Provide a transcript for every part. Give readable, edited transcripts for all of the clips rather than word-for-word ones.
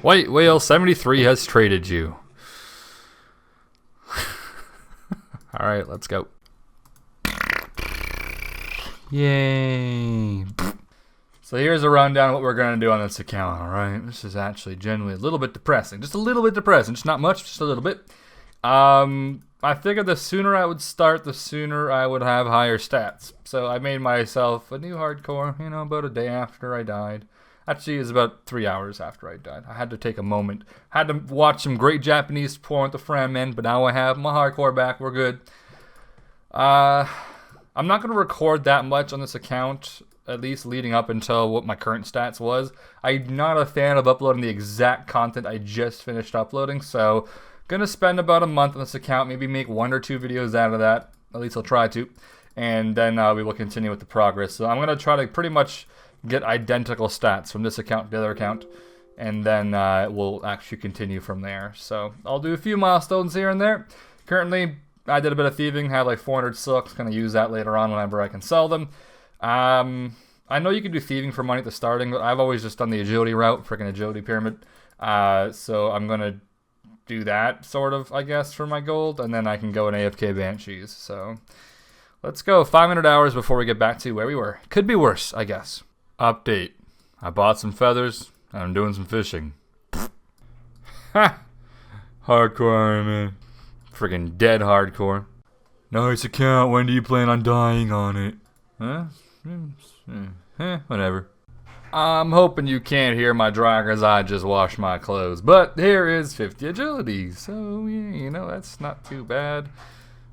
White Whale 73 has traded you. Alright, let's go. Yay. So here's a rundown of what we're going to do on this account, alright? This is actually generally a little bit depressing. Just a little bit depressing. Just not much, just a little bit. I figured the sooner I would start, the sooner I would have higher stats. So I made myself a new hardcore, you know, about a day after I died. Actually, it was about 3 hours after I died. I had to take a moment. Had to watch some great Japanese porn with the Fran men, but now I have my hardcore back. We're good. I'm not going to record that much on this account, at least leading up until what my current stats was. I'm not a fan of uploading the exact content I just finished uploading, so going to spend about a month on this account, maybe make 1 or 2 videos out of that. At least I'll try to. And then we will continue with the progress. So I'm going to try to pretty much get identical stats from this account to the other account, and then we'll actually continue from there. So I'll do a few milestones here and there. Currently, I did a bit of thieving, had like 400 silks, gonna use that later on whenever I can sell them. I know you can do thieving for money at the starting, but I've always just done the agility route, freaking agility pyramid. So I'm gonna do that, sort of, I guess, for my gold, and then I can go in AFK Banshees. So let's go, 500 hours before we get back to where we were. Could be worse, I guess. Update. I bought some feathers, and I'm doing some fishing. Ha! Hardcore, man. Friggin' dead hardcore. Nice account, when do you plan on dying on it? Huh? Whatever. I'm hoping you can't hear my dryer as I just washed my clothes, but here is 50 agility, so yeah, you know, that's not too bad.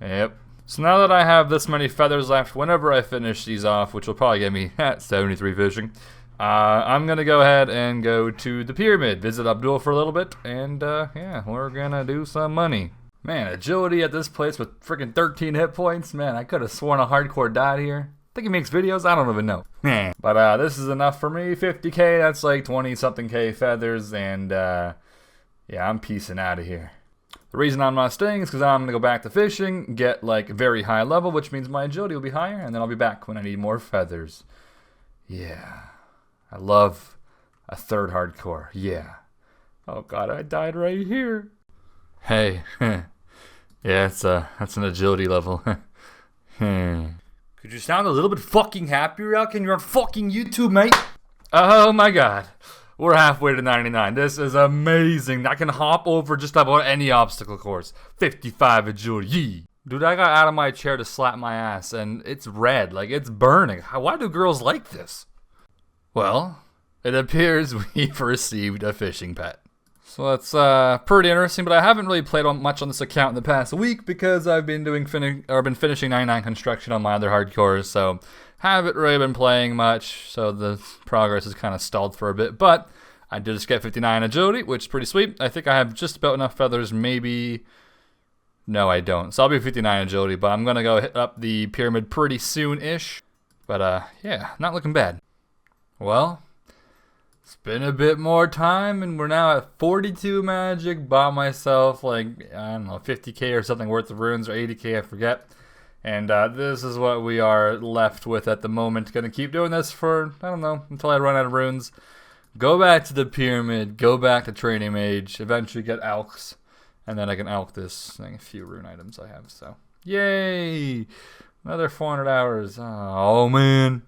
Yep. So now that I have this many feathers left, whenever I finish these off, which will probably get me at 73 fishing, I'm going to go ahead and go to the pyramid, visit Abdul for a little bit, and yeah, we're going to do some money. Man, agility at this place with freaking 13 hit points, man, I could have sworn a hardcore died here. I think he makes videos, I don't even know. But this is enough for me, 50k, that's like 20 something k feathers, and yeah, I'm peacing out of here. The reason I'm not staying is because I'm going to go back to fishing, get like very high level, which means my agility will be higher, and then I'll be back when I need more feathers. Yeah. I love a third hardcore. Yeah. Oh god, I died right here. Hey. Yeah, that's an agility level. Could you sound a little bit fucking happier, Alkan? You're on fucking YouTube, mate. Oh my god. We're halfway to 99. This is amazing. I can hop over just about any obstacle course. 55 agility. Dude, I got out of my chair to slap my ass, and it's red. Like, it's burning. Why do girls like this? Well, it appears we've received a fishing pet. So that's pretty interesting, but I haven't really played much on this account in the past week because I've been finishing 99 construction on my other hardcores, so haven't really been playing much, so the progress is kind of stalled for a bit, but I did just get 59 agility, which is pretty sweet. I think I have just about enough feathers, maybe. No, I don't. So I'll be 59 agility, but I'm going to go hit up the pyramid pretty soon-ish. But yeah, not looking bad. Well, it's been a bit more time, and we're now at 42 magic, bought myself like, I don't know, 50k or something worth of runes, or 80k, I forget. And this is what we are left with at the moment. Gonna keep doing this for, I don't know, until I run out of runes. Go back to the pyramid, go back to training mage, eventually get alks, and then I can alk this thing, a few rune items I have, so. Yay! Another 400 hours. Oh man.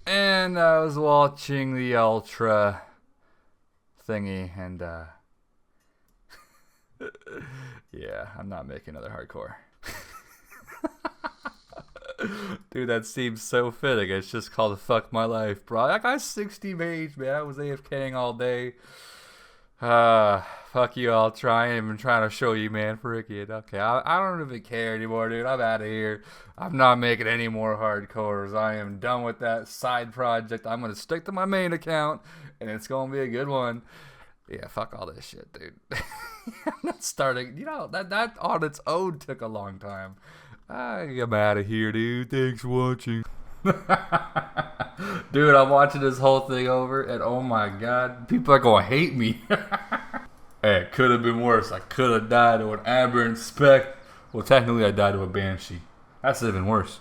And I was watching the ultra thingy, and yeah, I'm not making another hardcore. Dude, that seems so fitting. It's just called Fuck My Life, bro. I got 60 mage, man. I was AFKing all day. Fuck you all. I'm trying to show you, man. Freaking. Okay, I don't even care anymore, dude. I'm out of here. I'm not making any more hardcores. I am done with that side project. I'm going to stick to my main account, and it's going to be a good one. Yeah, fuck all this shit, dude. I'm not starting. You know, that on its own took a long time. I'm out of here, dude. Thanks for watching. Dude, I'm watching this whole thing over, and oh my god, people are gonna hate me. Hey, it could have been worse. I could have died to an aberrant spec. Well, technically, I died to a banshee. That's even worse.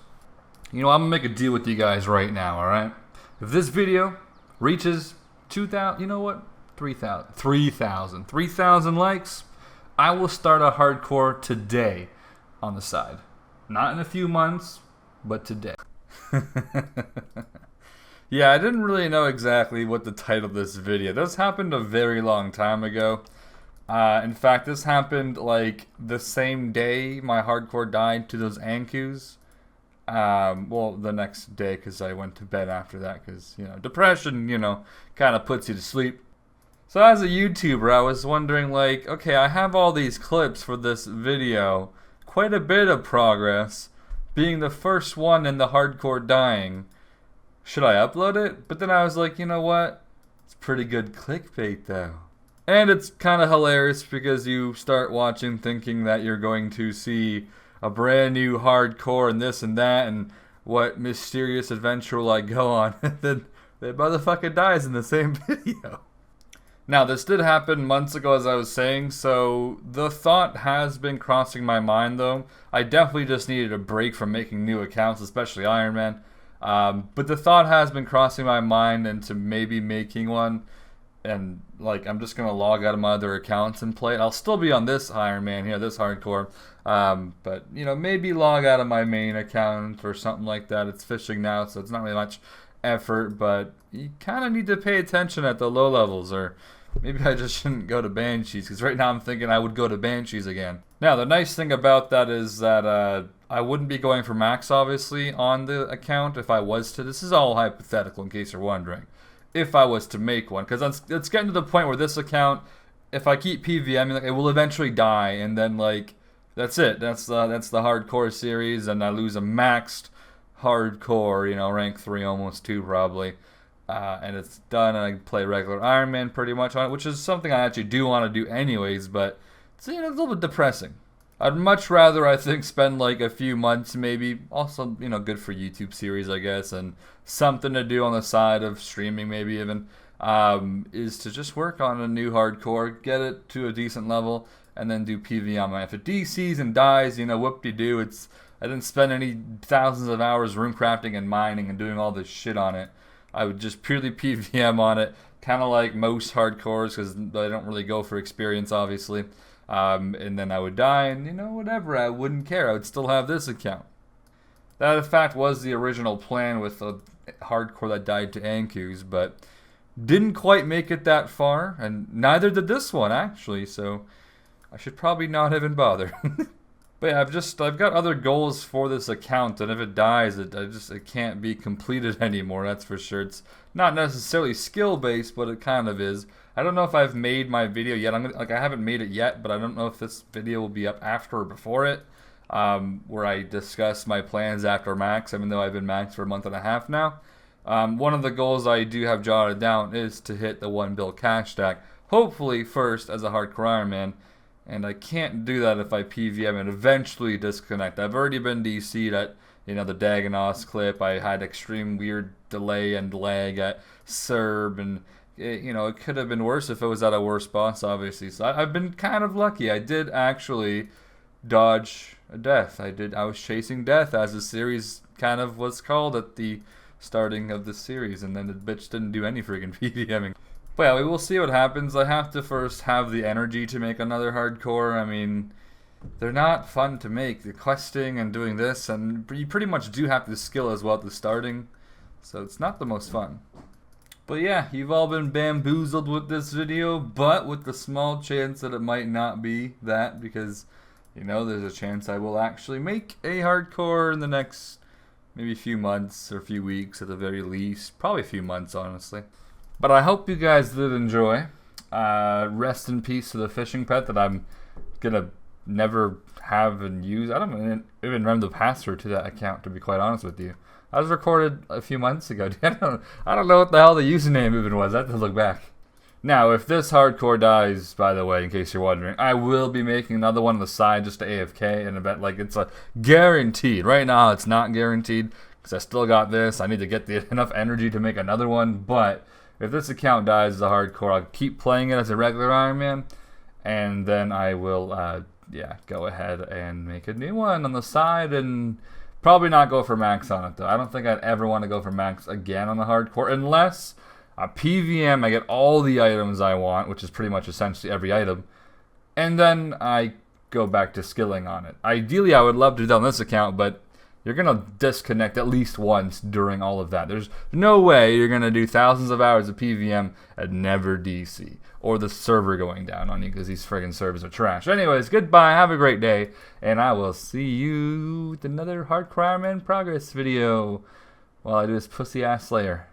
You know, I'm gonna make a deal with you guys right now, alright? If this video reaches 2,000, you know what? 3,000. 3,000 likes. I will start a hardcore today on the side. Not in a few months, but today. Yeah, I didn't really know exactly what to title this video. This happened a very long time ago. In fact, this happened like the same day my hardcore died to those Ankus. Well, the next day because I went to bed after that because, you know, depression, you know, kind of puts you to sleep. So as a YouTuber, I was wondering like, okay, I have all these clips for this video. Quite a bit of progress. Being the first one in the hardcore dying. Should I upload it? But then I was like, you know what? It's pretty good clickbait though. And it's kind of hilarious because you start watching thinking that you're going to see a brand new hardcore and this and that and what mysterious adventure will I go on. And then the motherfucker dies in the same video. Now, this did happen months ago, as I was saying, so the thought has been crossing my mind, though. I definitely just needed a break from making new accounts, especially Iron Man. But the thought has been crossing my mind into maybe making one, and like I'm just gonna log out of my other accounts and play it. I'll still be on this Iron Man here, this hardcore, but you know, maybe log out of my main account or something like that. It's fishing now, so it's not really much effort, but you kind of need to pay attention at the low levels, or maybe I just shouldn't go to Banshees, because right now I'm thinking I would go to Banshees again. Now, the nice thing about that is that I wouldn't be going for max, obviously, on the account if I was to. This is all hypothetical, in case you're wondering. If I was to make one, because it's getting to the point where this account, if I keep PVMing, like, it will eventually die, and then, like, that's it. That's the hardcore series, and I lose a maxed hardcore, you know, rank 3, almost 2 probably. And it's done, and I can play regular Iron Man pretty much on it, which is something I actually do want to do anyways, but it's, you know, a little bit depressing. I'd much rather, I think, spend like a few months maybe, also, you know, good for YouTube series, I guess, and something to do on the side of streaming maybe even, is to just work on a new hardcore, get it to a decent level, and then do PvM. If it DCs and dies, you know, whoop-de-doo, I didn't spend any thousands of hours room crafting and mining and doing all this shit on it. I would just purely PvM on it, kind of like most hardcores, because I don't really go for experience, obviously. And then I would die, and, you know, whatever, I wouldn't care. I would still have this account. That, in fact, was the original plan with a hardcore that died to Ankus, but didn't quite make it that far, and neither did this one, actually, so I should probably not even bother. But yeah, I've got other goals for this account, and if it dies, it can't be completed anymore, that's for sure. It's not necessarily skill-based, but it kind of is. I don't know if I've made my video yet. I haven't made it yet, but I don't know if this video will be up after or before it, where I discuss my plans after max, even though I've been max for a month and a half now. One of the goals I do have jotted down is to hit the 1 bill cash stack, hopefully first as a hardcore Iron Man. And I can't do that if I PVM and eventually disconnect. I've already been DC'd at, you know, the Dagonos clip. I had extreme weird delay and lag at Serb, and you know, it could have been worse if it was at a worse boss, obviously. So I've been kind of lucky. I did actually dodge a death. I was chasing death, as the series kind of was called at the starting of the series, and then the bitch didn't do any freaking PVMing. But yeah, we will see what happens. I have to first have the energy to make another hardcore. I mean, they're not fun to make. The questing and doing this, and you pretty much do have the skill as well at the starting. So it's not the most fun. But yeah, you've all been bamboozled with this video, but with the small chance that it might not be that, because, you know, there's a chance I will actually make a hardcore in the next maybe few months or few weeks at the very least. Probably a few months, honestly. But I hope you guys did enjoy. Rest in peace to the fishing pet that I'm gonna never have and use. I don't even remember the password to that account, to be quite honest with you. I was recorded a few months ago. I don't know what the hell the username even was. I have to look back. Now, if this hardcore dies, by the way, in case you're wondering, I will be making another one on the side just to AFK, and I bet, like, it's a guaranteed. Right now, it's not guaranteed, because I still got this. I need to get enough energy to make another one, but if this account dies as a hardcore, I'll keep playing it as a regular Iron Man, and then I will, yeah, go ahead and make a new one on the side, and probably not go for max on it, though. I don't think I'd ever want to go for max again on the hardcore, unless PVM, I get all the items I want, which is pretty much essentially every item, and then I go back to skilling on it. Ideally, I would love to do that on this account, but you're going to disconnect at least once during all of that. There's no way you're going to do thousands of hours of PVM and never DC, or the server going down on you because these friggin' servers are trash. Anyways, goodbye, have a great day, and I will see you with another Hardcore Iron Man progress video while I do this pussy-ass Slayer.